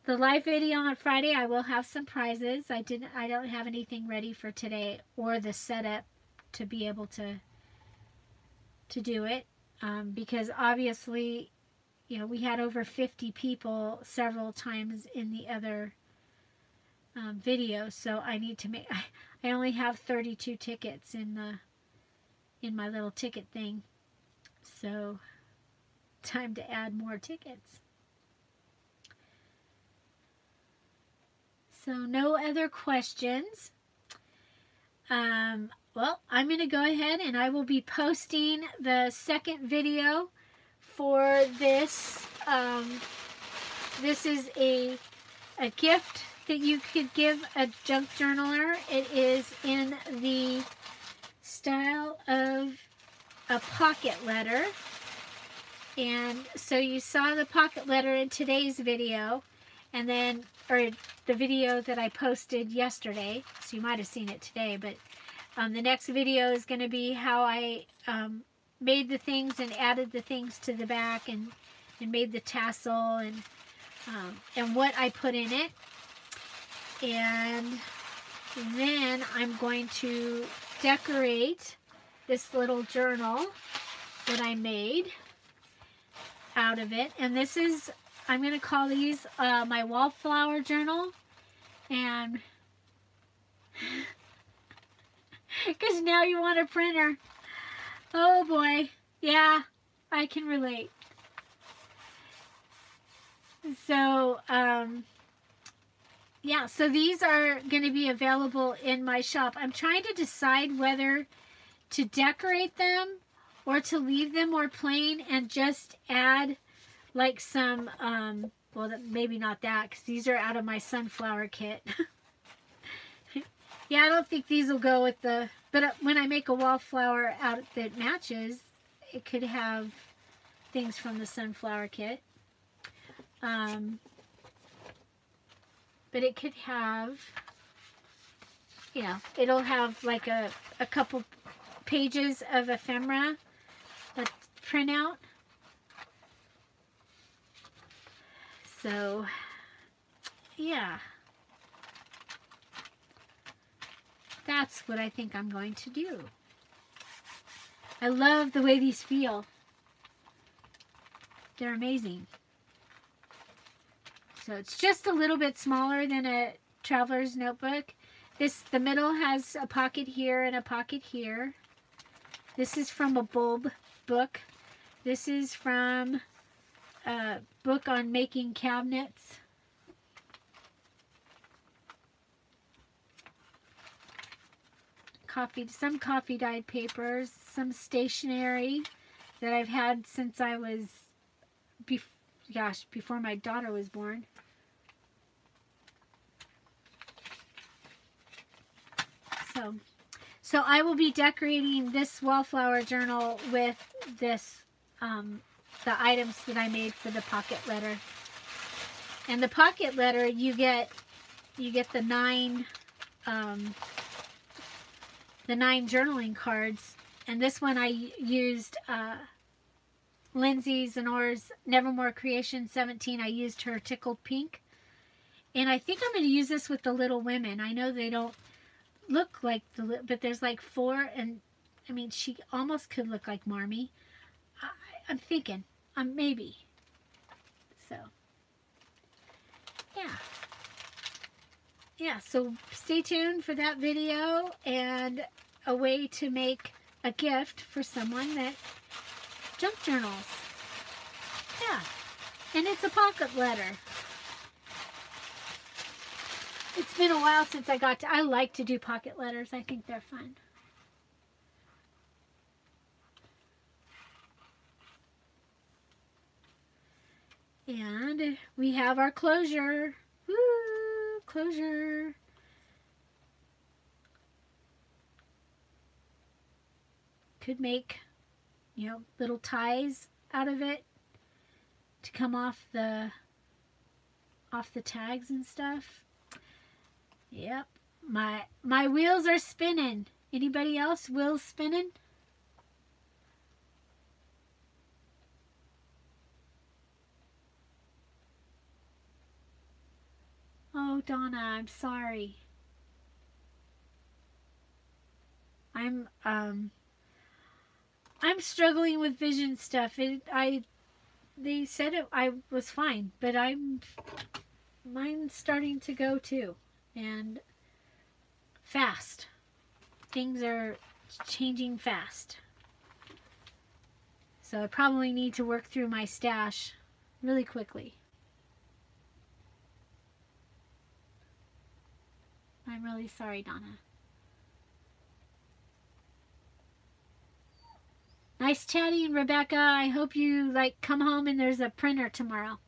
the live video on Friday, I will have some prizes. I don't have anything ready for today or the setup to be able to do it, because obviously, you know, we had over 50 people several times in the other video, so I need to make. I only have 32 tickets in my little ticket thing, so time to add more tickets. So no other questions. Well, I'm going to go ahead and I will be posting the second video for this. This is a gift that you could give a junk journaler. It is in the style of a pocket letter. And so you saw the pocket letter in today's video, and then, or the video that I posted yesterday, so you might have seen it today, but the next video is going to be how I made the things and added the things to the back, and made the tassel, and what I put in it. And then I'm going to decorate this little journal that I made out of it. And this is, I'm going to call these my wallflower journal. And because now you want a printer. Oh boy. Yeah, I can relate. So, yeah, so these are going to be available in my shop. I'm trying to decide whether to decorate them or to leave them more plain and just add like some, well, maybe not that, because these are out of my sunflower kit. Yeah, I don't think these will go with the, but when I make a wallflower out that matches, it could have things from the sunflower kit. But it could have, you know, it'll have like a couple pages of ephemera, a printout. So, yeah. That's what I think I'm going to do. I love the way these feel. They're amazing. So it's just a little bit smaller than a traveler's notebook. The middle has a pocket here and a pocket here. This is from a bulb book. This is from a book on making cabinets. Some coffee dyed papers, some stationery that I've had since I was, before my daughter was born. So I will be decorating this wallflower journal with this the items that I made for the pocket letter. And the pocket letter, you get the 9 journaling cards. And this one I used Lindsay Zenore's Nevermore Creation 17. I used her Tickled Pink. And I think I'm going to use this with the Little Women. I know they don't look like but there's like 4, and I mean, she almost could look like Marmee. I'm thinking, maybe. So, yeah, so stay tuned for that video and a way to make a gift for someone that junk journals. Yeah, and it's a pocket letter. It's been a while since I like to do pocket letters. I think they're fun. And we have our closure. Woo! Closure. Could make, little ties out of it to come off the tags and stuff. Yep. My wheels are spinning. Anybody else wheels spinning? Oh, Donna, I'm sorry. I'm struggling with vision stuff. They said I was fine, but mine's starting to go too, and fast. Things are changing fast. So I probably need to work through my stash really quickly. I'm really sorry, Donna. Nice chatting, Rebecca. I hope you come home and there's a printer tomorrow.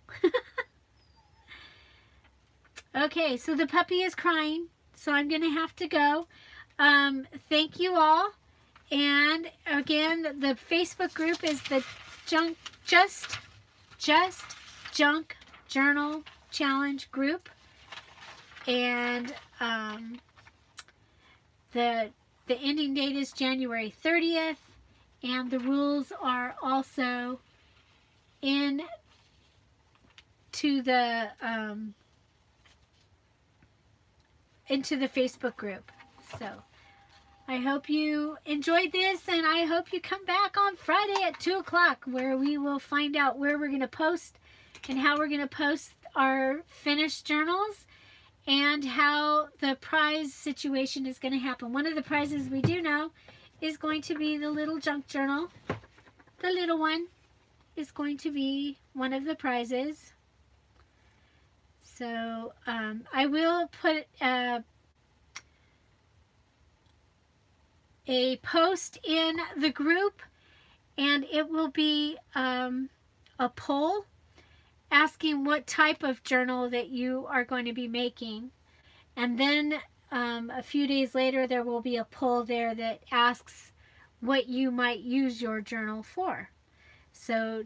Okay, so the puppy is crying, so I'm going to have to go. Thank you all. And again, the Facebook group is the Just Junk Journal Challenge group. And the ending date is January 30th. And the rules are also into the Facebook group. So I hope you enjoyed this, and I hope you come back on Friday at 2 o'clock, where we will find out where we're going to post and how we're going to post our finished journals and how the prize situation is going to happen. One of the prizes we do know is going to be the little junk journal. The little one is going to be one of the prizes. So I will put a post in the group, and it will be a poll asking what type of journal that you are going to be making. And then a few days later, there will be a poll there that asks what you might use your journal for. So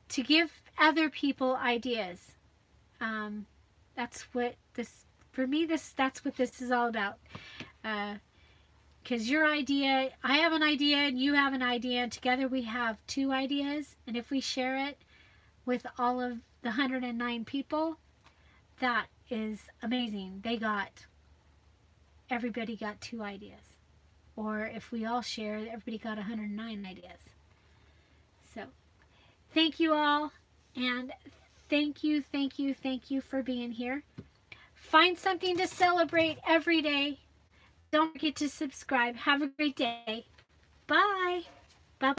to give other people ideas. That's what this, for me, that's what this is all about. Because your idea, I have an idea and you have an idea, and together we have 2 ideas. And if we share it with all of the 109 people, that is amazing. Everybody got 2 ideas. Or if we all share, everybody got 109 ideas. So, thank you all, and thank you for being here. Find something to celebrate every day. Don't forget to subscribe. Have a great day. Bye.